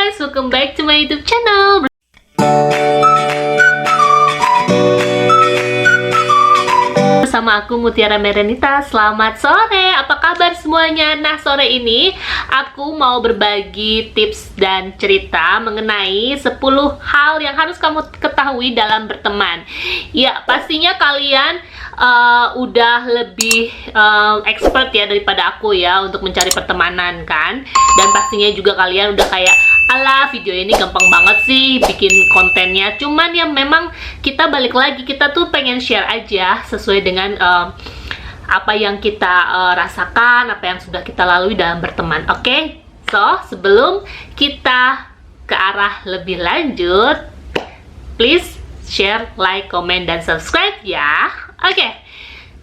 guys, welcome back to my YouTube channel. Bersama aku Mutiara Merenita. Selamat sore, apa kabar semuanya? Nah, sore ini aku mau berbagi tips dan cerita mengenai 10 hal yang harus kamu ketahui dalam berteman. Ya, pastinya kalian udah lebih expert ya daripada aku ya untuk mencari pertemanan kan. Dan pastinya juga kalian udah kayak, alah, video ini gampang banget sih bikin kontennya. Cuman ya memang kita balik lagi, kita tuh pengen share aja sesuai dengan apa yang kita rasakan, apa yang sudah kita lalui dalam berteman. Oke? So, sebelum kita ke arah lebih lanjut, please share, like, comment, dan subscribe ya. Oke.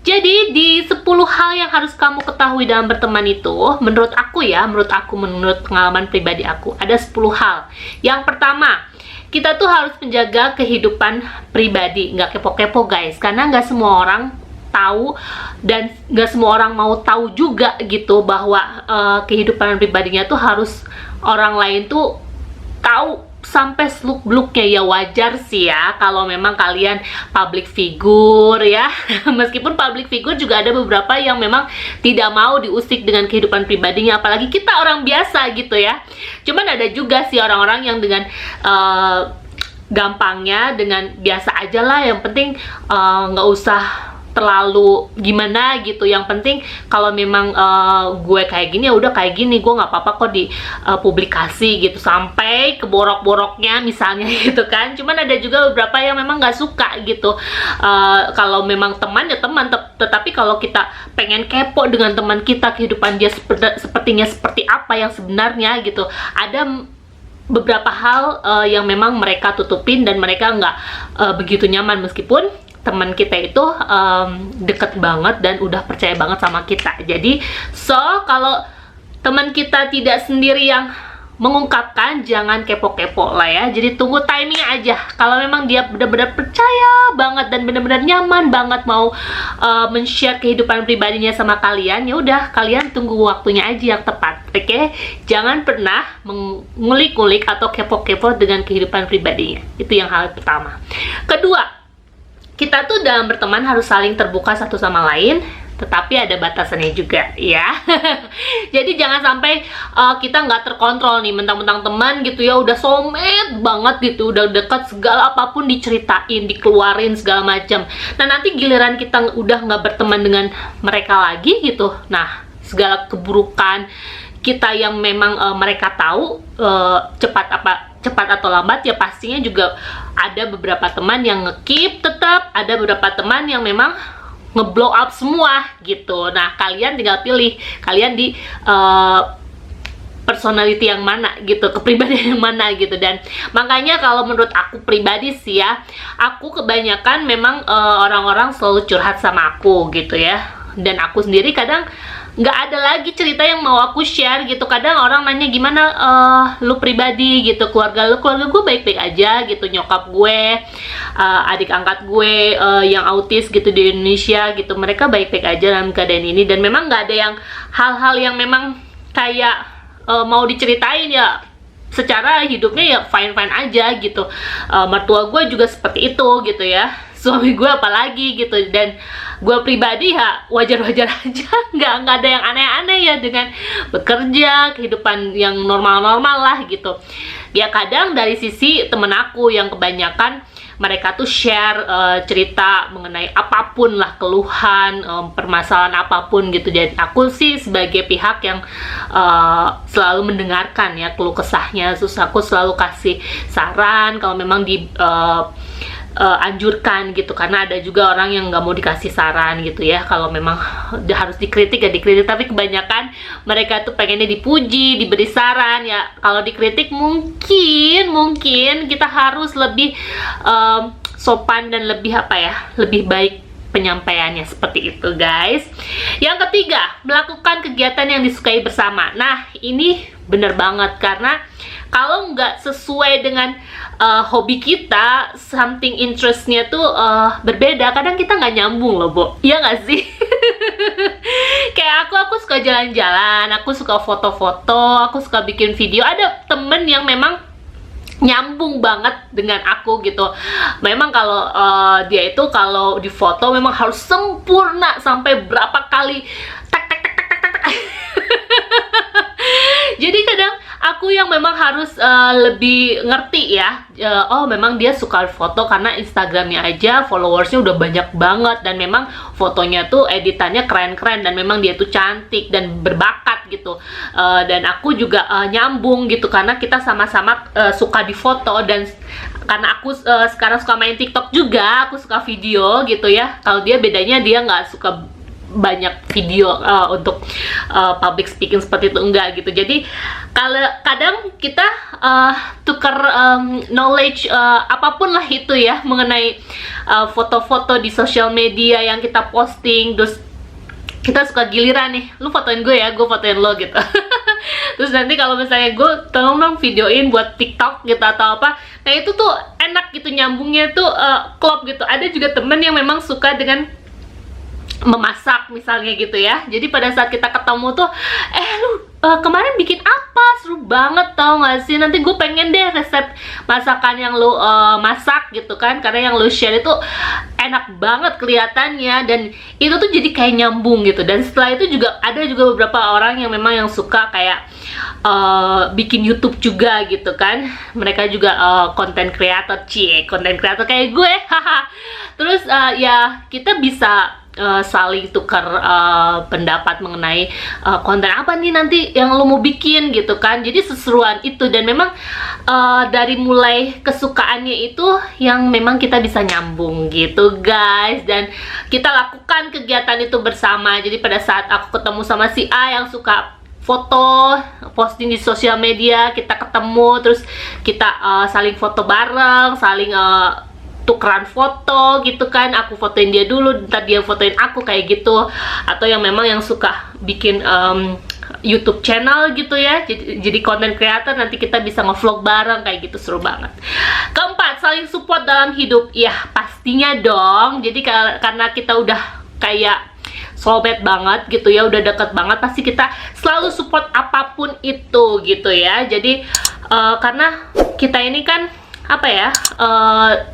Jadi di 10 hal yang harus kamu ketahui dalam berteman itu, menurut aku ya, menurut pengalaman pribadi aku, ada 10 hal. Yang pertama, kita tuh harus menjaga kehidupan pribadi, nggak kepo-kepo guys, karena nggak semua orang tahu dan nggak semua orang mau tahu juga gitu bahwa kehidupan pribadinya tuh harus orang lain tuh tahu sampai seluk-beluknya. Ya wajar sih ya kalau memang kalian public figure ya. Meskipun public figure juga ada beberapa yang memang tidak mau diusik dengan kehidupan pribadinya, apalagi kita orang biasa gitu ya. Cuman ada juga sih orang-orang yang dengan gampangnya, dengan biasa aja lah, yang penting nggak usah terlalu gimana gitu. Yang penting kalau memang gue kayak gini ya udah kayak gini, gue nggak apa-apa kok di publikasi gitu, sampai ke borok-boroknya misalnya gitu kan. Cuman ada juga beberapa yang memang nggak suka gitu. Kalau memang teman ya teman, tetapi kalau kita pengen kepo dengan teman kita, kehidupan dia sepertinya seperti apa yang sebenarnya gitu, ada beberapa hal yang memang mereka tutupin dan mereka nggak begitu nyaman meskipun teman kita itu deket banget dan udah percaya banget sama kita. Jadi kalau teman kita tidak sendiri yang mengungkapkan, jangan kepo-kepo lah ya. Jadi tunggu timing aja. Kalau memang dia benar-benar percaya banget dan benar-benar nyaman banget mau men-share kehidupan pribadinya sama kalian, ya udah kalian tunggu waktunya aja yang tepat. Oke? Jangan pernah mengulik-ulik atau kepo-kepo dengan kehidupan pribadinya. Itu yang hal pertama. Kedua, kita tuh dalam berteman harus saling terbuka satu sama lain, tetapi ada batasannya juga ya. Jadi jangan sampai kita nggak terkontrol nih, mentang-mentang teman gitu ya, udah soulmate banget gitu, udah dekat, segala apapun diceritain, dikeluarin segala macam. Nah nanti giliran kita udah nggak berteman dengan mereka lagi gitu, nah segala keburukan kita yang memang mereka tahu cepat atau lambat ya pastinya juga ada beberapa teman yang nge-keep tetap, ada beberapa teman yang memang nge-blow up semua gitu. Nah kalian tinggal pilih, kalian di personality yang mana gitu, kepribadian yang mana gitu. Dan makanya kalau menurut aku pribadi sih ya, aku kebanyakan memang orang-orang selalu curhat sama aku gitu ya, dan aku sendiri kadang nggak ada lagi cerita yang mau aku share gitu. Kadang orang nanya gimana lu pribadi gitu, keluarga gue baik-baik aja gitu, nyokap gue, adik angkat gue yang autis gitu di Indonesia gitu, mereka baik-baik aja dalam keadaan ini. Dan memang nggak ada yang hal-hal yang memang kayak mau diceritain ya, secara hidupnya ya fine-fine aja gitu. Mertua gue juga seperti itu gitu ya, suami gue apalagi gitu. Dan gue pribadi ya wajar-wajar aja, nggak ada yang aneh-aneh ya dengan bekerja, kehidupan yang normal-normal lah gitu. Ya kadang dari sisi temen aku yang kebanyakan mereka tuh share cerita mengenai apapun lah, keluhan, permasalahan apapun gitu. Jadi aku sih sebagai pihak yang selalu mendengarkan ya keluh kesahnya, terus aku selalu kasih saran kalau memang anjurkan gitu, karena ada juga orang yang nggak mau dikasih saran gitu ya. Kalau memang harus dikritik ya dikritik, tapi kebanyakan mereka tuh pengennya dipuji, diberi saran ya. Kalau dikritik mungkin kita harus lebih sopan dan lebih lebih baik penyampaiannya, seperti itu guys. Yang ketiga, melakukan kegiatan yang disukai bersama. Nah ini bener banget, karena kalau nggak sesuai dengan hobi kita, something interestnya tuh berbeda, kadang kita nggak nyambung loh, Bo. Iya nggak sih? Kayak aku suka jalan-jalan, aku suka foto-foto, aku suka bikin video. Ada temen yang memang nyambung banget dengan aku gitu. Memang kalau dia itu kalau di foto memang harus sempurna sampai berapa kali tak tak tak tak tak tak, tak. Jadi kadang aku yang memang harus lebih ngerti ya, oh memang dia suka foto karena Instagramnya aja followersnya udah banyak banget, dan memang fotonya tuh editannya keren-keren, dan memang dia tuh cantik dan berbakat gitu. Dan aku juga nyambung gitu karena kita sama-sama suka di foto, dan karena aku sekarang suka main TikTok juga, aku suka video gitu ya. Kalau dia bedanya dia nggak suka banyak video untuk public speaking seperti itu, enggak gitu. Jadi kalau kadang kita tukar knowledge apapun lah itu ya, mengenai foto-foto di sosial media yang kita posting. Terus kita suka giliran nih, lu fotoin gue ya, gue fotoin lo gitu. Terus nanti kalau misalnya gue tolong dong videoin buat TikTok gitu atau apa, nah itu tuh enak gitu, nyambungnya tuh klop gitu. Ada juga temen yang memang suka dengan memasak misalnya gitu ya. Jadi pada saat kita ketemu tuh, lu kemarin bikin apa, seru banget tau gak sih, nanti gue pengen deh resep masakan yang lu masak gitu kan, karena yang lu share itu enak banget kelihatannya, dan itu tuh jadi kayak nyambung gitu. Dan setelah itu juga ada juga beberapa orang yang memang yang suka kayak bikin YouTube juga gitu kan. Mereka juga content creator, content creator kayak gue. Haha. Terus ya kita bisa saling tukar pendapat mengenai konten apa nih nanti yang lo mau bikin gitu kan. Jadi seseruan itu, dan memang dari mulai kesukaannya itu yang memang kita bisa nyambung gitu guys, dan kita lakukan kegiatan itu bersama. Jadi pada saat aku ketemu sama si A yang suka foto, posting di sosial media, kita ketemu terus kita saling foto bareng, saling tukeran foto gitu kan. Aku fotoin dia dulu, ntar dia fotoin aku kayak gitu. Atau yang memang yang suka bikin YouTube channel gitu ya, jadi content creator, nanti kita bisa ngevlog bareng kayak gitu, seru banget. Keempat, saling support dalam hidup. Ya pastinya dong. Jadi karena kita udah kayak soulmate banget gitu ya, udah deket banget, pasti kita selalu support apapun itu gitu ya. Jadi karena kita ini kan apa ya,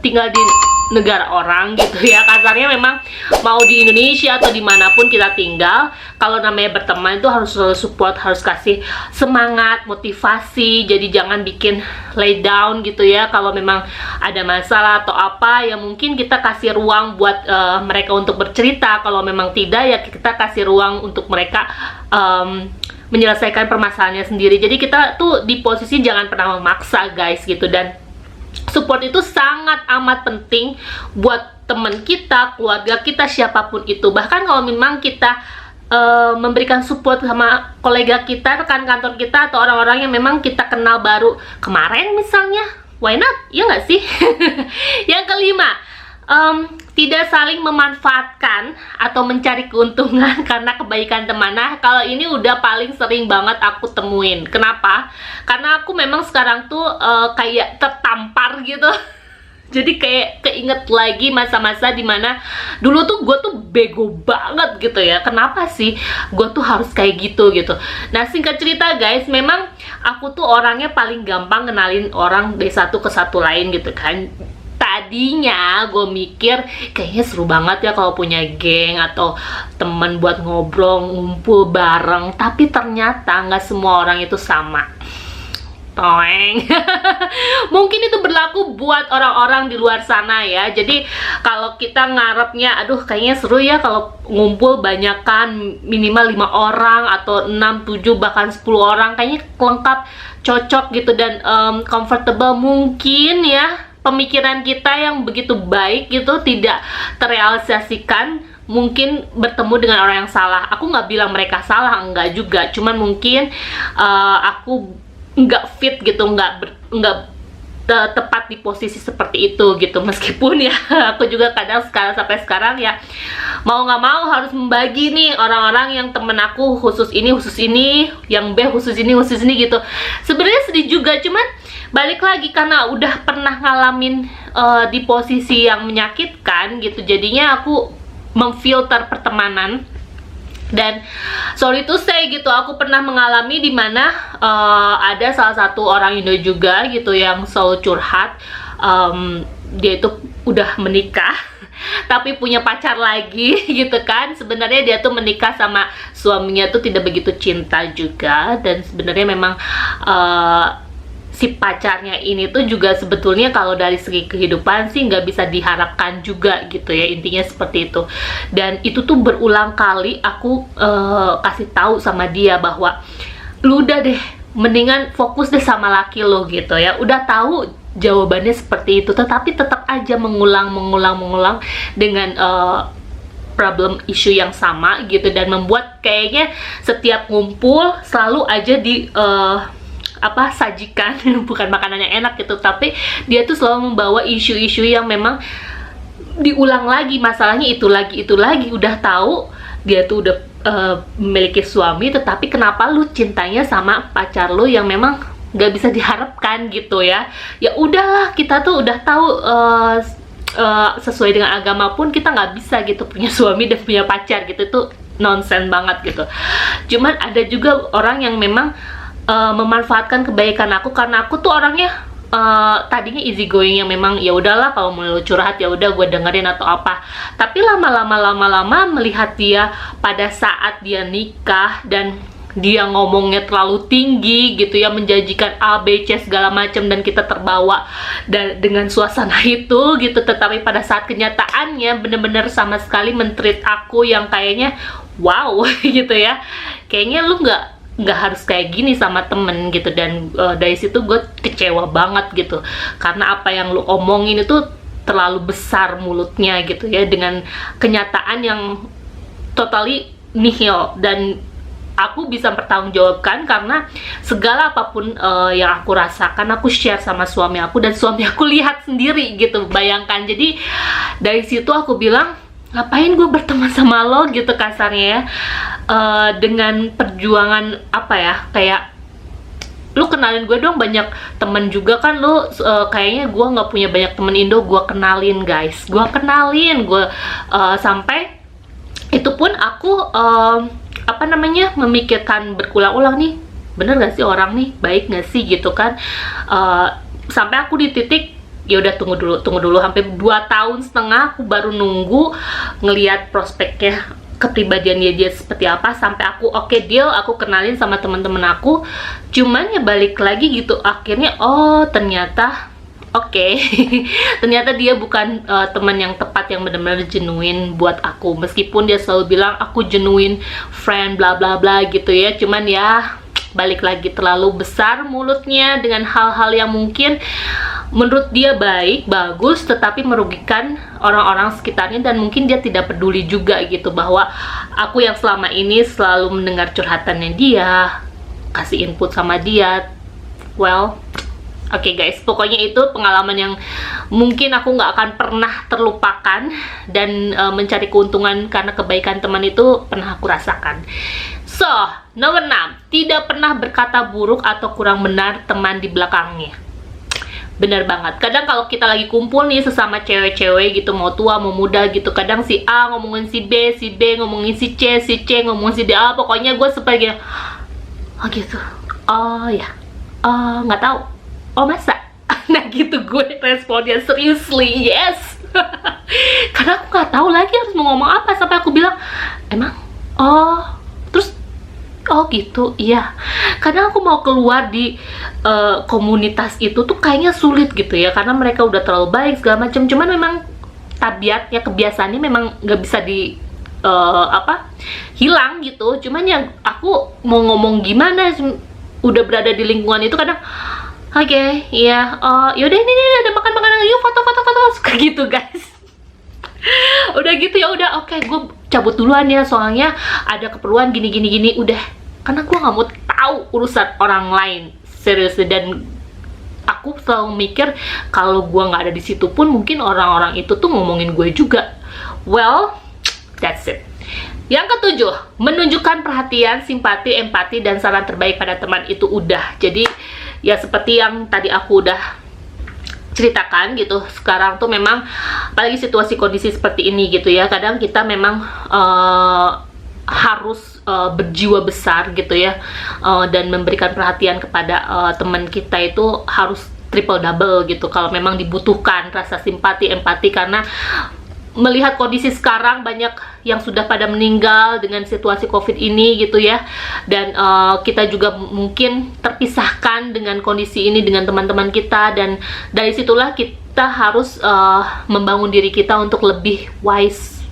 tinggal di negara orang gitu ya, kasarnya memang mau di Indonesia atau dimanapun kita tinggal, kalau namanya berteman itu harus selalu support, harus kasih semangat, motivasi. Jadi jangan bikin lay down gitu ya. Kalau memang ada masalah atau apa, ya mungkin kita kasih ruang buat mereka untuk bercerita. Kalau memang tidak, ya kita kasih ruang untuk mereka menyelesaikan permasalahannya sendiri. Jadi kita tuh di posisi jangan pernah memaksa guys gitu. Dan support itu sangat amat penting buat teman kita, keluarga kita, siapapun itu. Bahkan kalau memang kita memberikan support sama kolega kita, rekan kantor kita, atau orang-orang yang memang kita kenal baru kemarin misalnya, why not? Iya nggak sih? Yang kelima, tidak saling memanfaatkan atau mencari keuntungan karena kebaikan teman. Nah, kalau ini udah paling sering banget aku temuin. Kenapa? Karena aku memang sekarang tuh kayak tertampar gitu. Jadi kayak keinget lagi masa-masa dimana dulu tuh gue tuh bego banget gitu ya. Kenapa sih gue tuh harus kayak gitu gitu. Nah, singkat cerita guys, memang aku tuh orangnya paling gampang kenalin orang dari satu ke satu lain gitu kan. Tadinya gue mikir kayaknya seru banget ya kalau punya geng atau temen buat ngobrol, ngumpul bareng. Tapi ternyata nggak semua orang itu sama. Toeng. Mungkin itu berlaku buat orang-orang di luar sana ya. Jadi kalau kita ngarepnya, aduh kayaknya seru ya kalau ngumpul banyakan, minimal 5 orang atau 6, 7, bahkan 10 orang, kayaknya lengkap, cocok gitu, dan comfortable. Mungkin ya pemikiran kita yang begitu baik gitu tidak terrealisasikan, mungkin bertemu dengan orang yang salah. Aku nggak bilang mereka salah, enggak juga, cuman mungkin aku nggak fit gitu, nggak tepat di posisi seperti itu gitu. Meskipun ya aku juga kadang sampai sekarang ya mau nggak mau harus membagi nih orang-orang yang temen aku khusus ini, yang B khusus ini gitu. Sebenarnya sedih juga, cuman balik lagi karena udah pernah ngalamin di posisi yang menyakitkan gitu, jadinya aku memfilter pertemanan Dan sorry to say gitu, aku pernah mengalami dimana ada salah satu orang Indo juga gitu yang selalu curhat. Dia itu udah menikah tapi punya pacar lagi gitu kan. Sebenarnya dia tuh menikah sama suaminya tuh tidak begitu cinta juga, dan sebenarnya memang si pacarnya ini tuh juga sebetulnya kalau dari segi kehidupan sih nggak bisa diharapkan juga gitu ya, intinya seperti itu. Dan itu tuh berulang kali aku kasih tahu sama dia bahwa lu udah deh, mendingan fokus deh sama laki lo gitu ya. Udah tahu jawabannya seperti itu, tetapi tetap aja mengulang dengan problem isu yang sama gitu, dan membuat kayaknya setiap ngumpul selalu aja di sajikan bukan makanan yang enak gitu, tapi dia tuh selalu membawa isu-isu yang memang diulang lagi, masalahnya itu lagi. Udah tahu dia tuh udah memiliki suami, tetapi kenapa lu cintanya sama pacar lu yang memang nggak bisa diharapkan gitu ya. Ya udahlah, kita tuh udah tahu sesuai dengan agama pun kita nggak bisa gitu punya suami dan punya pacar gitu, itu nonsense banget gitu. Cuman ada juga orang yang memang memanfaatkan kebaikan aku, karena aku tuh orangnya tadinya easy going, yang memang ya udahlah kalau mau lu curhat ya udah gue dengerin atau apa. Tapi lama-lama melihat dia pada saat dia nikah dan dia ngomongnya terlalu tinggi gitu ya, menjanjikan A, B, C segala macam, dan kita terbawa dengan suasana itu gitu. Tetapi pada saat kenyataannya bener-bener sama sekali men-treat aku yang kayaknya wow gitu ya, kayaknya lu nggak harus kayak gini sama temen gitu. Dan dari situ gue kecewa banget gitu, karena apa yang lu omongin itu terlalu besar mulutnya gitu ya, dengan kenyataan yang totally nihil. Dan aku bisa bertanggungjawabkan karena segala apapun yang aku rasakan aku share sama suami aku, dan suami aku lihat sendiri gitu, bayangkan. Jadi dari situ aku bilang, ngapain gue berteman sama lo gitu kasarnya ya, dengan perjuangan apa ya, kayak lu kenalin gue dong banyak temen juga kan lu. Kayaknya gue nggak punya banyak temen Indo, gue kenalin guys, gue sampai itu pun aku memikirkan berulang-ulang nih, bener gak sih orang nih, baik gak sih gitu kan. Sampai aku di titik ya udah tunggu dulu hampir 2 tahun setengah aku baru nunggu ngelihat prospeknya, kepribadiannya dia seperti apa, sampai aku oke deal, aku kenalin sama teman-teman aku. Cuman ya balik lagi gitu, akhirnya ternyata ternyata dia bukan teman yang tepat, yang benar-benar genuine buat aku. Meskipun dia selalu bilang aku genuine friend bla bla bla gitu ya, cuman ya balik lagi terlalu besar mulutnya dengan hal-hal yang mungkin menurut dia baik, bagus, tetapi merugikan orang-orang sekitarnya. Dan mungkin dia tidak peduli juga gitu bahwa aku yang selama ini selalu mendengar curhatannya dia, kasih input sama dia. Well, oke guys, pokoknya itu pengalaman yang mungkin aku nggak akan pernah terlupakan, dan mencari keuntungan karena kebaikan teman itu pernah aku rasakan. So, nomor 6, tidak pernah berkata buruk atau kurang benar teman di belakangnya. Bener banget, kadang kalau kita lagi kumpul nih sesama cewek-cewek gitu, mau tua mau muda gitu, kadang si A ngomongin si B ngomongin si C ngomongin si D, pokoknya gue sebagai gitu, oh ya, nggak tahu, oh masa? Nah gitu gue responnya, seriously, yes. Karena aku nggak tahu lagi harus mau ngomong apa, sampai aku bilang, emang, terus, gitu, iya. Kadang aku mau keluar di komunitas itu tuh kayaknya sulit gitu ya, karena mereka udah terlalu baik segala macam. Cuman memang tabiatnya, kebiasaannya memang nggak bisa hilang gitu. Cuman yang aku mau ngomong gimana, udah berada di lingkungan itu kadang iya, yaudah ini ada makan-makanan, yuk foto kayak gitu guys. Udah gitu ya udah, oke, gue cabut duluan ya, soalnya ada keperluan gini udah, karena gue nggak mau tahu urusan orang lain, serius. Dan aku selalu mikir kalau gue nggak ada di situ pun mungkin orang-orang itu tuh ngomongin gue juga. Well, that's it. Yang ketujuh, menunjukkan perhatian, simpati, empati, dan saran terbaik pada teman itu udah. Jadi ya seperti yang tadi aku udah ceritakan gitu, sekarang tuh memang apalagi situasi kondisi seperti ini gitu ya, kadang kita memang harus berjiwa besar gitu ya, dan memberikan perhatian kepada teman kita itu harus triple double gitu kalau memang dibutuhkan rasa simpati, empati, karena melihat kondisi sekarang banyak yang sudah pada meninggal dengan situasi COVID ini gitu ya, dan kita juga mungkin terpisahkan dengan kondisi ini dengan teman-teman kita, dan dari situlah kita harus membangun diri kita untuk lebih wise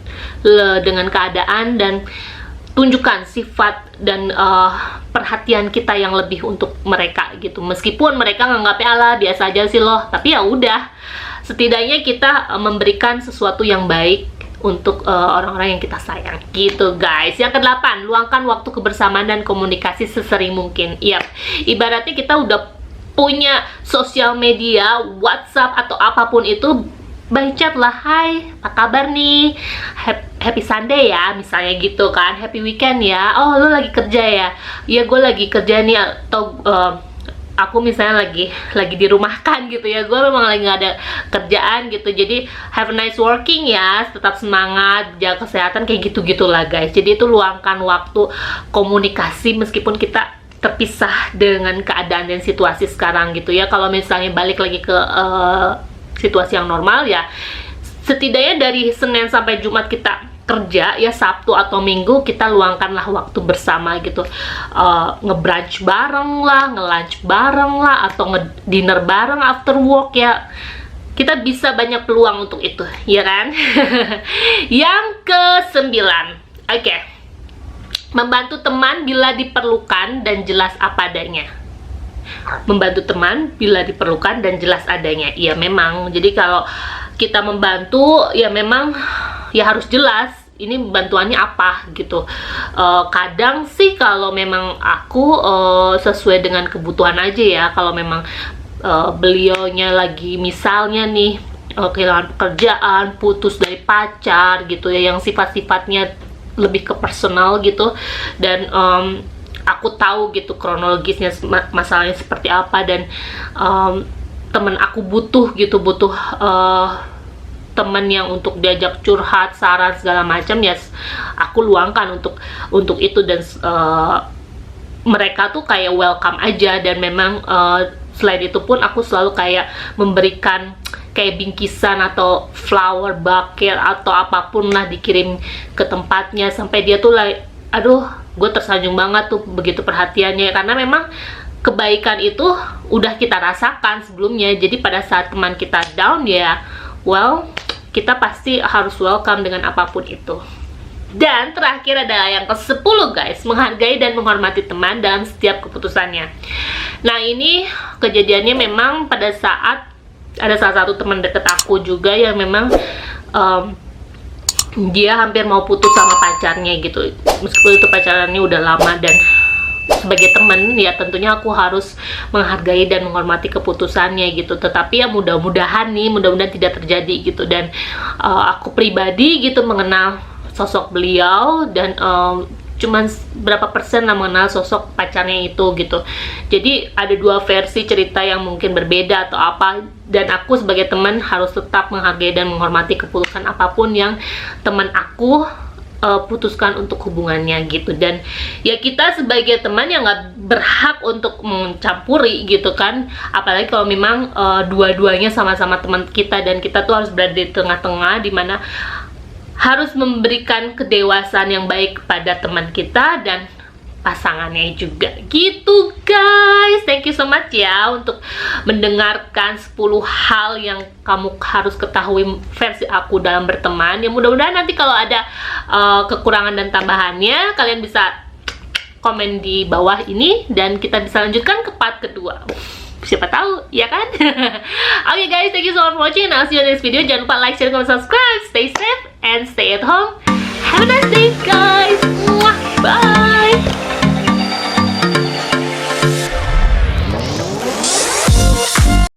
dengan keadaan dan tunjukkan sifat dan perhatian kita yang lebih untuk mereka gitu, meskipun mereka nganggapnya ala biasa aja sih loh, tapi ya udah, setidaknya kita memberikan sesuatu yang baik untuk orang-orang yang kita sayang gitu guys. Yang ke-8, luangkan waktu kebersamaan dan komunikasi sesering mungkin. Iya, ibaratnya kita udah punya sosial media, WhatsApp atau apapun itu, by chat lah, hai, apa kabar nih, happy Sunday ya, misalnya gitu kan, happy weekend ya, oh lu lagi kerja ya, iya gue lagi kerja nih, atau aku misalnya lagi dirumahkan gitu ya, gue memang lagi nggak ada kerjaan gitu, jadi have a nice working ya, tetap semangat, jaga kesehatan, kayak gitu-gitulah guys. Jadi itu luangkan waktu komunikasi meskipun kita terpisah dengan keadaan dan situasi sekarang gitu ya. Kalau misalnya balik lagi ke situasi yang normal ya, setidaknya dari Senin sampai Jumat kita kerja ya, Sabtu atau Minggu kita luangkanlah waktu bersama gitu, nge-brunch bareng lah, nge-lunch bareng lah, atau nge-dinner bareng after work ya. Kita bisa banyak peluang untuk itu, ya kan? Yang ke-9, oke, membantu teman bila diperlukan dan jelas apa adanya. Membantu teman bila diperlukan dan jelas adanya. Iya memang, jadi kalau kita membantu ya memang ya harus jelas ini bantuannya apa gitu. Kadang sih kalau memang aku sesuai dengan kebutuhan aja ya, kalau memang beliaunya lagi misalnya nih kehilangan pekerjaan, putus dari pacar gitu ya, yang sifat-sifatnya lebih ke personal gitu, dan aku tahu gitu kronologisnya masalahnya seperti apa, dan temen aku butuh temen yang untuk diajak curhat, saran segala macam ya, aku luangkan untuk itu, dan mereka tuh kayak welcome aja, dan memang selain itu pun aku selalu kayak memberikan kayak bingkisan atau flower bucket atau apapun lah, dikirim ke tempatnya, sampai dia tuh aduh, gue tersanjung banget tuh begitu perhatiannya, karena memang kebaikan itu udah kita rasakan sebelumnya. Jadi pada saat teman kita down ya, well, kita pasti harus welcome dengan apapun itu. Dan terakhir adalah yang ke-10 guys, menghargai dan menghormati teman dalam setiap keputusannya. Nah ini kejadiannya memang pada saat ada salah satu teman deket aku juga yang memang dia hampir mau putus sama pacarnya gitu, meskipun itu pacarannya udah lama, dan sebagai teman ya tentunya aku harus menghargai dan menghormati keputusannya gitu. Tetapi ya mudah-mudahan tidak terjadi gitu, dan aku pribadi gitu mengenal sosok beliau, dan cuman berapa persen lah mengenal sosok pacarnya itu gitu. Jadi ada dua versi cerita yang mungkin berbeda atau apa, dan aku sebagai teman harus tetap menghargai dan menghormati keputusan apapun yang teman aku putuskan untuk hubungannya gitu. Dan ya kita sebagai teman yang nggak berhak untuk mencampuri gitu kan, apalagi kalau memang dua-duanya sama-sama teman kita, dan kita tuh harus berada di tengah-tengah, dimana harus memberikan kedewasaan yang baik kepada teman kita dan pasangannya juga gitu guys. Thank you so much ya untuk mendengarkan 10 hal yang kamu harus ketahui versi aku dalam berteman. Ya mudah-mudahan nanti kalau ada kekurangan dan tambahannya kalian bisa komen di bawah ini, dan kita bisa lanjutkan ke part kedua, siapa tahu ya kan. Okay guys, thank you so much for watching, and I'll see you in the next video. Jangan lupa like, share, comment, subscribe. Stay safe and stay at home. Have a nice day guys.